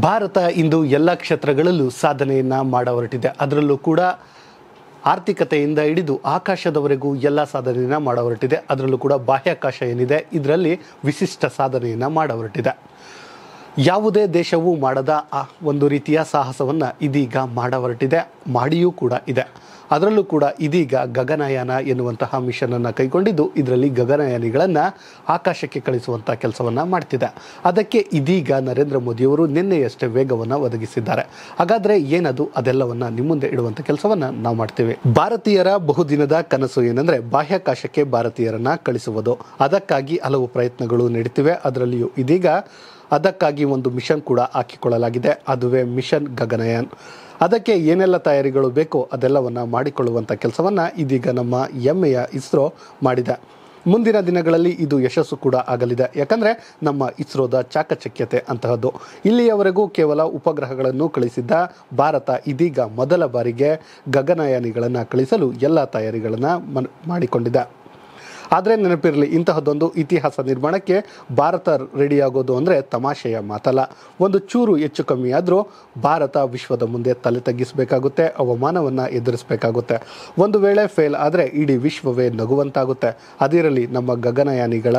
ಭಾರತ ಇಂದು ಎಲ್ಲ ಕ್ಷೇತ್ರಗಳಲ್ಲೂ ಸಾಧನೆಯನ್ನು ಮಾಡ ಹೊರಟಿದೆ. ಅದರಲ್ಲೂ ಕೂಡ ಆರ್ಥಿಕತೆಯಿಂದ ಹಿಡಿದು ಆಕಾಶದವರೆಗೂ ಎಲ್ಲ ಸಾಧನೆಯನ್ನು ಮಾಡ ಹೊರಟಿದೆ. ಅದರಲ್ಲೂ ಕೂಡ ಬಾಹ್ಯಾಕಾಶ ಏನಿದೆ ಇದರಲ್ಲಿ ವಿಶಿಷ್ಟ ಸಾಧನೆಯನ್ನು ಮಾಡ ಹೊರಟಿದೆ. ಯಾವುದೇ ದೇಶವೂ ಮಾಡದ ಒಂದು ರೀತಿಯ ಸಾಹಸವನ್ನು ಇದೀಗ ಮಾಡ ಹೊರಟಿದೆ, ಮಾಡಿಯೂ ಕೂಡ ಇದೆ. ಅದರಲ್ಲೂ ಕೂಡ ಇದೀಗ ಗಗನಯಾನ ಎನ್ನುವಂತಹ ಮಿಷನನ್ನು ಕೈಗೊಂಡಿದ್ದು ಇದರಲ್ಲಿ ಗಗನಯಾನಿಗಳನ್ನು ಆಕಾಶಕ್ಕೆ ಕಳಿಸುವಂಥ ಕೆಲಸವನ್ನು ಮಾಡ್ತಿದೆ. ಅದಕ್ಕೆ ಇದೀಗ ನರೇಂದ್ರ ಮೋದಿಯವರು ನಿನ್ನೆಯಷ್ಟೇ ವೇಗವನ್ನು ಒದಗಿಸಿದ್ದಾರೆ. ಹಾಗಾದರೆ ಏನದು, ಅದೆಲ್ಲವನ್ನು ನಿಮ್ಮ ಮುಂದೆ ಇಡುವಂಥ ಕೆಲಸವನ್ನು ನಾವು ಮಾಡ್ತೇವೆ. ಭಾರತೀಯರ ಬಹುದಿನದ ಕನಸು ಏನಂದರೆ ಬಾಹ್ಯಾಕಾಶಕ್ಕೆ ಭಾರತೀಯರನ್ನು ಕಳಿಸುವುದು. ಅದಕ್ಕಾಗಿ ಹಲವು ಪ್ರಯತ್ನಗಳು ನಡೀತಿವೆ. ಅದರಲ್ಲಿಯೂ ಇದೀಗ ಅದಕ್ಕಾಗಿ ಒಂದು ಮಿಷನ್ ಕೂಡ ಹಾಕಿಕೊಳ್ಳಲಾಗಿದೆ. ಅದುವೇ ಮಿಷನ್ ಗಗನಯಾನ್. ಅದಕ್ಕೆ ಏನೆಲ್ಲ ತಯಾರಿಗಳು ಬೇಕೋ ಅದೆಲ್ಲವನ್ನು ಮಾಡಿಕೊಳ್ಳುವಂಥ ಕೆಲಸವನ್ನು ಇದೀಗ ನಮ್ಮ ಹೆಮ್ಮೆಯ ಇಸ್ರೋ ಮಾಡಿದೆ. ಮುಂದಿನ ದಿನಗಳಲ್ಲಿ ಇದು ಯಶಸ್ಸು ಕೂಡ ಆಗಲಿದೆ. ಯಾಕಂದರೆ ನಮ್ಮ ಇಸ್ರೋದ ಚಾಕಚಕ್ಯತೆ ಅಂತಹದ್ದು. ಇಲ್ಲಿಯವರೆಗೂ ಕೇವಲ ಉಪಗ್ರಹಗಳನ್ನು ಕಳಿಸಿದ್ದ ಭಾರತ ಇದೀಗ ಮೊದಲ ಬಾರಿಗೆ ಗಗನಯಾನಿಗಳನ್ನು ಕಳಿಸಲು ಎಲ್ಲ ತಯಾರಿಗಳನ್ನು ಮಾಡಿಕೊಂಡಿದೆ. ಆದರೆ ನೆನಪಿರಲಿ, ಇಂತಹದ್ದೊಂದು ಇತಿಹಾಸ ನಿರ್ಮಾಣಕ್ಕೆ ಭಾರತ ರೆಡಿಯಾಗೋದು ಅಂದರೆ ತಮಾಷೆಯ ಮಾತಲ್ಲ. ಒಂದು ಚೂರು ಹೆಚ್ಚು ಕಮ್ಮಿ ಆದರೂ ಭಾರತ ವಿಶ್ವದ ಮುಂದೆ ತಲೆ ತಗ್ಗಿಸಬೇಕಾಗುತ್ತೆ, ಅವಮಾನವನ್ನು ಎದುರಿಸಬೇಕಾಗುತ್ತೆ. ಒಂದು ವೇಳೆ ಫೇಲ್ ಆದರೆ ಇಡೀ ವಿಶ್ವವೇ ನಗುವಂತಾಗುತ್ತೆ. ಅದಿರಲಿ ನಮ್ಮ ಗಗನಯಾನಿಗಳ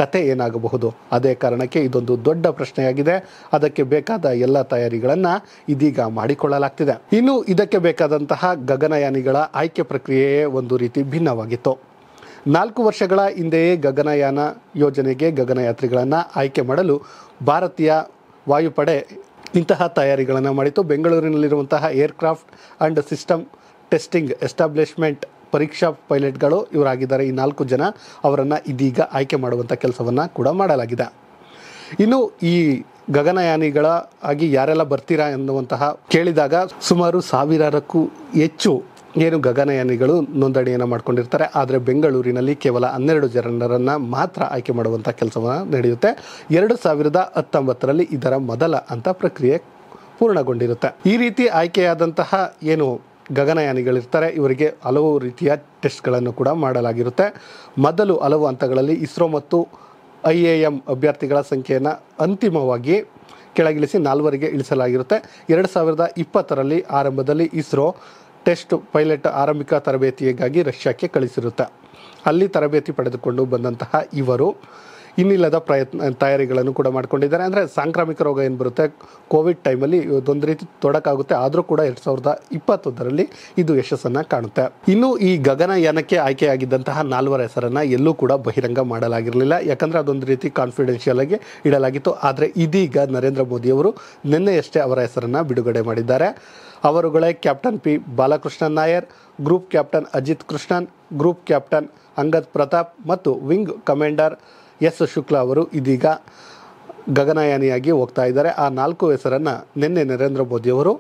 ಕತೆ ಏನಾಗಬಹುದು. ಅದೇ ಕಾರಣಕ್ಕೆ ಇದೊಂದು ದೊಡ್ಡ ಪ್ರಶ್ನೆಯಾಗಿದೆ. ಅದಕ್ಕೆ ಬೇಕಾದ ಎಲ್ಲ ತಯಾರಿಗಳನ್ನು ಇದೀಗ ಮಾಡಿಕೊಳ್ಳಲಾಗ್ತಿದೆ. ಇನ್ನು ಇದಕ್ಕೆ ಬೇಕಾದಂತಹ ಗಗನಯಾನಿಗಳ ಆಯ್ಕೆ ಪ್ರಕ್ರಿಯೆಯೇ ಒಂದು ರೀತಿ ಭಿನ್ನವಾಗಿತ್ತು. 4 ವರ್ಷಗಳ ಹಿಂದೆಯೇ ಗಗನಯಾನ ಯೋಜನೆಗೆ ಗಗನಯಾತ್ರಿಗಳನ್ನು ಆಯ್ಕೆ ಮಾಡಲು ಭಾರತೀಯ ವಾಯುಪಡೆ ಇಂತಹ ತಯಾರಿಗಳನ್ನು ಮಾಡಿತ್ತು. ಬೆಂಗಳೂರಿನಲ್ಲಿರುವಂತಹ aircraft and system testing establishment ಪರೀಕ್ಷಾ ಪೈಲಟ್ಗಳು ಇವರಾಗಿದ್ದಾರೆ. ಈ 4 ಜನ ಅವರನ್ನು ಇದೀಗ ಆಯ್ಕೆ ಮಾಡುವಂಥ ಕೆಲಸವನ್ನು ಕೂಡ ಮಾಡಲಾಗಿದೆ. ಇನ್ನು ಈ ಗಗನಯಾನಿಗಳ ಆಗಿ ಯಾರೆಲ್ಲ ಬರ್ತೀರಾ ಎನ್ನುವಂತಹ ಕೇಳಿದಾಗ ಸುಮಾರು 1000ಕ್ಕೂ ಹೆಚ್ಚು ಗಗನಯಾನಿಗಳು ನೋಂದಣಿಯನ್ನು ಮಾಡ್ಕೊಂಡಿರ್ತಾರೆ. ಆದರೆ ಬೆಂಗಳೂರಿನಲ್ಲಿ ಕೇವಲ 12 ಜನರನ್ನು ಮಾತ್ರ ಆಯ್ಕೆ ಮಾಡುವಂಥ ಕೆಲಸವನ್ನು ನಡೆಯುತ್ತೆ. 2019ರಲ್ಲಿ ಇದರ ಮೊದಲ ಅಂತ ಪ್ರಕ್ರಿಯೆ ಪೂರ್ಣಗೊಂಡಿರುತ್ತೆ. ಈ ರೀತಿ ಆಯ್ಕೆಯಾದಂತಹ ಗಗನಯಾನಿಗಳಿರ್ತಾರೆ, ಇವರಿಗೆ ಹಲವು ರೀತಿಯ ಟೆಸ್ಟ್ಗಳನ್ನು ಕೂಡ ಮಾಡಲಾಗಿರುತ್ತೆ. ಮೊದಲು ಹಲವು ಹಂತಗಳಲ್ಲಿ ಇಸ್ರೋ ಮತ್ತು IIM ಅಭ್ಯರ್ಥಿಗಳ ಸಂಖ್ಯೆಯನ್ನು ಅಂತಿಮವಾಗಿ ಕೆಳಗಿಳಿಸಿ 4ವರೆಗೆ ಇಳಿಸಲಾಗಿರುತ್ತೆ. 2020ರಲ್ಲಿ ಆರಂಭದಲ್ಲಿ ಇಸ್ರೋ ಟೆಸ್ಟ್ ಪೈಲಟ್ ಆರಂಭಿಕ ತರಬೇತಿಗಾಗಿ ರಷ್ಯಾಕ್ಕೆ ಕಳಿಸಿರುತ್ತೆ. ಅಲ್ಲಿ ತರಬೇತಿ ಪಡೆದುಕೊಂಡು ಬಂದಂತಹ ಇವರು ಇನ್ನಿಲ್ಲದ ತಯಾರಿಗಳನ್ನು ಕೂಡ ಮಾಡ್ಕೊಂಡಿದ್ದಾರೆ. ಅಂದರೆ ಸಾಂಕ್ರಾಮಿಕ ರೋಗ ಏನು ಬರುತ್ತೆ, ಕೋವಿಡ್ ಟೈಮಲ್ಲಿ ಇದೊಂದು ರೀತಿ ತೊಡಕಾಗುತ್ತೆ. ಆದರೂ ಕೂಡ 2021ರಲ್ಲಿ ಇದು ಯಶಸ್ಸನ್ನು ಕಾಣುತ್ತೆ. ಇನ್ನು ಈ ಗಗನಯಾನಕ್ಕೆ ಆಯ್ಕೆಯಾಗಿದ್ದಂತಹ 4 ಹೆಸರನ್ನು ಎಲ್ಲೂ ಕೂಡ ಬಹಿರಂಗ ಮಾಡಲಾಗಿರಲಿಲ್ಲ. ಯಾಕಂದರೆ ಅದೊಂದು ರೀತಿ ಕಾನ್ಫಿಡೆನ್ಷಿಯಲ್ ಆಗಿ ಇಡಲಾಗಿತ್ತು. ಆದರೆ ಇದೀಗ ನರೇಂದ್ರ ಮೋದಿಯವರು ನಿನ್ನೆಯಷ್ಟೇ ಅವರ ಹೆಸರನ್ನು ಬಿಡುಗಡೆ ಮಾಡಿದ್ದಾರೆ. ಅವರುಗಳೇ captain P. Balakrishnan Nair, group captain Ajit Krishnan, group captain Angad Pratap ಮತ್ತು ವಿಂಗ್ ಕಮಾಂಡರ್ S. ಶುಕ್ಲಾ ಅವರು ಇದೀಗ ಗಗನಯಾನಿಯಾಗಿ ಹೋಗ್ತಾ ಇದ್ದಾರೆ. ಆ 4 ಹೆಸರನ್ನು ನಿನ್ನೆ ನರೇಂದ್ರ ಮೋದಿಯವರು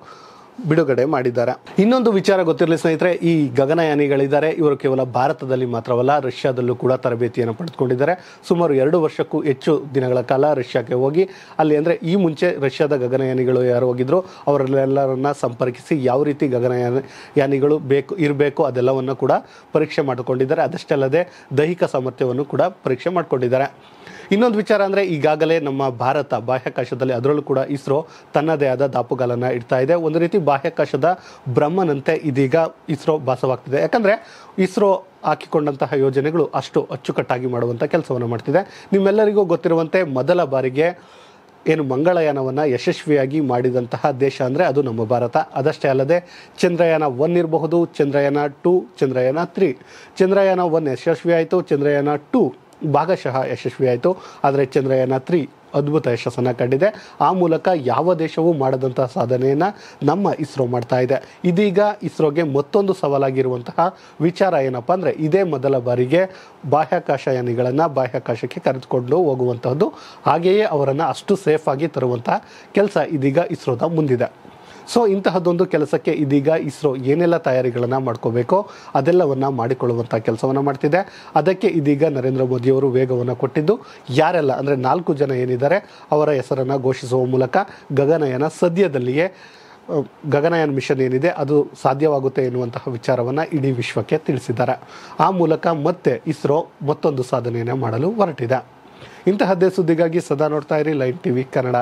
ಬಿಡುಗಡೆ ಮಾಡಿದ್ದಾರೆ. ಇನ್ನೊಂದು ವಿಚಾರ ಗೊತ್ತಿರಲಿ ಸ್ನೇಹಿತರೆ, ಈ ಗಗನಯಾನಿಗಳಿದ್ದಾರೆ ಇವರು ಕೇವಲ ಭಾರತದಲ್ಲಿ ಮಾತ್ರವಲ್ಲ ರಷ್ಯಾದಲ್ಲೂ ಕೂಡ ತರಬೇತಿಯನ್ನು ಪಡೆದುಕೊಂಡಿದ್ದಾರೆ. ಸುಮಾರು 2 ವರ್ಷಕ್ಕೂ ಹೆಚ್ಚು ದಿನಗಳ ಕಾಲ ರಷ್ಯಾಕ್ಕೆ ಹೋಗಿ ಅಲ್ಲಿ ಅಂದರೆ ಈ ಮುಂಚೆ ರಷ್ಯಾದ ಗಗನಯಾನಿಗಳು ಯಾರು ಹೋಗಿದ್ರು ಅವರೆಲ್ಲರನ್ನ ಸಂಪರ್ಕಿಸಿ ಯಾವ ರೀತಿ ಗಗನಯಾನಿಗಳು ಇರಬೇಕು ಅದೆಲ್ಲವನ್ನು ಕೂಡ ಪರೀಕ್ಷೆ ಮಾಡಿಕೊಂಡಿದ್ದಾರೆ. ಅದಷ್ಟೇ ಅಲ್ಲದೆ ದೈಹಿಕ ಸಾಮರ್ಥ್ಯವನ್ನು ಕೂಡ ಪರೀಕ್ಷೆ ಮಾಡಿಕೊಂಡಿದ್ದಾರೆ. ಇನ್ನೊಂದು ವಿಚಾರ ಅಂದರೆ ಈಗಾಗಲೇ ನಮ್ಮ ಭಾರತ ಬಾಹ್ಯಾಕಾಶದಲ್ಲಿ ಅದರಲ್ಲೂ ಕೂಡ ಇಸ್ರೋ ತನ್ನದೇ ಆದ ದಾಪುಗಾಲನ್ನು ಇಡ್ತಾ ಇದೆ. ಒಂದು ರೀತಿ ಬಾಹ್ಯಾಕಾಶದ ಬ್ರಹ್ಮನಂತೆ ಇದೀಗ ಇಸ್ರೋ ಭಾಸವಾಗ್ತಿದೆ. ಯಾಕಂದರೆ ಇಸ್ರೋ ಹಾಕಿಕೊಂಡಂತಹ ಯೋಜನೆಗಳು ಅಷ್ಟು ಅಚ್ಚುಕಟ್ಟಾಗಿ ಮಾಡುವಂಥ ಕೆಲಸವನ್ನು ಮಾಡ್ತಿದೆ. ನಿಮ್ಮೆಲ್ಲರಿಗೂ ಗೊತ್ತಿರುವಂತೆ ಮೊದಲ ಬಾರಿಗೆ ಮಂಗಳಯಾನವನ್ನು ಯಶಸ್ವಿಯಾಗಿ ಮಾಡಿದಂತಹ ದೇಶ ಅಂದರೆ ಅದು ನಮ್ಮ ಭಾರತ. ಅದಷ್ಟೇ ಅಲ್ಲದೆ ಚಂದ್ರಯಾನ 1 ಇರಬಹುದು, ಚಂದ್ರಯಾನ 2, ಚಂದ್ರಯಾನ 3. ಚಂದ್ರಯಾನ 1 ಯಶಸ್ವಿಯಾಯಿತು, ಚಂದ್ರಯಾನ 2 ಭಾಗಶಃ ಯಶಸ್ವಿಯಾಯಿತು. ಆದರೆ ಚಂದ್ರಯಾನ 3 ಅದ್ಭುತ ಯಶಸ್ಸನ್ನು ಕಂಡಿದೆ. ಆ ಮೂಲಕ ಯಾವ ದೇಶವೂ ಮಾಡದಂತಹ ಸಾಧನೆಯನ್ನು ನಮ್ಮ ಇಸ್ರೋ ಮಾಡ್ತಾ ಇದೆ. ಇದೀಗ ಇಸ್ರೋಗೆ ಮತ್ತೊಂದು ಸವಾಲಾಗಿರುವಂತಹ ವಿಚಾರ ಏನಪ್ಪ ಅಂದರೆ ಇದೇ ಮೊದಲ ಬಾರಿಗೆ ಬಾಹ್ಯಾಕಾಶಯಾನಿಗಳನ್ನು ಬಾಹ್ಯಾಕಾಶಕ್ಕೆ ಕರೆದುಕೊಂಡು ಹೋಗುವಂತಹದ್ದು, ಹಾಗೆಯೇ ಅವರನ್ನು ಅಷ್ಟು ಸೇಫಾಗಿ ತರುವಂತಹ ಕೆಲಸ ಇದೀಗ ಇಸ್ರೋದ ಮುಂದಿದೆ. ಸೊ ಇಂತಹದ್ದೊಂದು ಕೆಲಸಕ್ಕೆ ಇದೀಗ ಇಸ್ರೋ ಏನೆಲ್ಲ ತಯಾರಿಗಳನ್ನು ಮಾಡ್ಕೋಬೇಕೋ ಅದೆಲ್ಲವನ್ನು ಮಾಡಿಕೊಳ್ಳುವಂಥ ಕೆಲಸವನ್ನು ಮಾಡ್ತಿದೆ. ಅದಕ್ಕೆ ಇದೀಗ ನರೇಂದ್ರ ಮೋದಿಯವರು ವೇಗವನ್ನು ಕೊಟ್ಟಿದ್ದು ಯಾರೆಲ್ಲ ಅಂದರೆ 4 ಜನ ಏನಿದ್ದಾರೆ ಅವರ ಹೆಸರನ್ನು ಘೋಷಿಸುವ ಮೂಲಕ ಗಗನಯಾನ ಸದ್ಯದಲ್ಲಿಯೇ ಗಗನಯಾನ್ ಮಿಷನ್ ಏನಿದೆ ಅದು ಸಾಧ್ಯವಾಗುತ್ತೆ ಎನ್ನುವಂತಹ ವಿಚಾರವನ್ನು ಇಡೀ ವಿಶ್ವಕ್ಕೆ ತಿಳಿಸಿದ್ದಾರೆ. ಆ ಮೂಲಕ ಮತ್ತೆ ಇಸ್ರೋ ಮತ್ತೊಂದು ಸಾಧನೆಯನ್ನು ಮಾಡಲು ಹೊರಟಿದೆ. ಇಂತಹದ್ದೇ ಸುದ್ದಿಗಾಗಿ ಸದಾ ನೋಡ್ತಾ ಇರಿ ಲೈನ್ ಟಿವಿ ಕನ್ನಡ.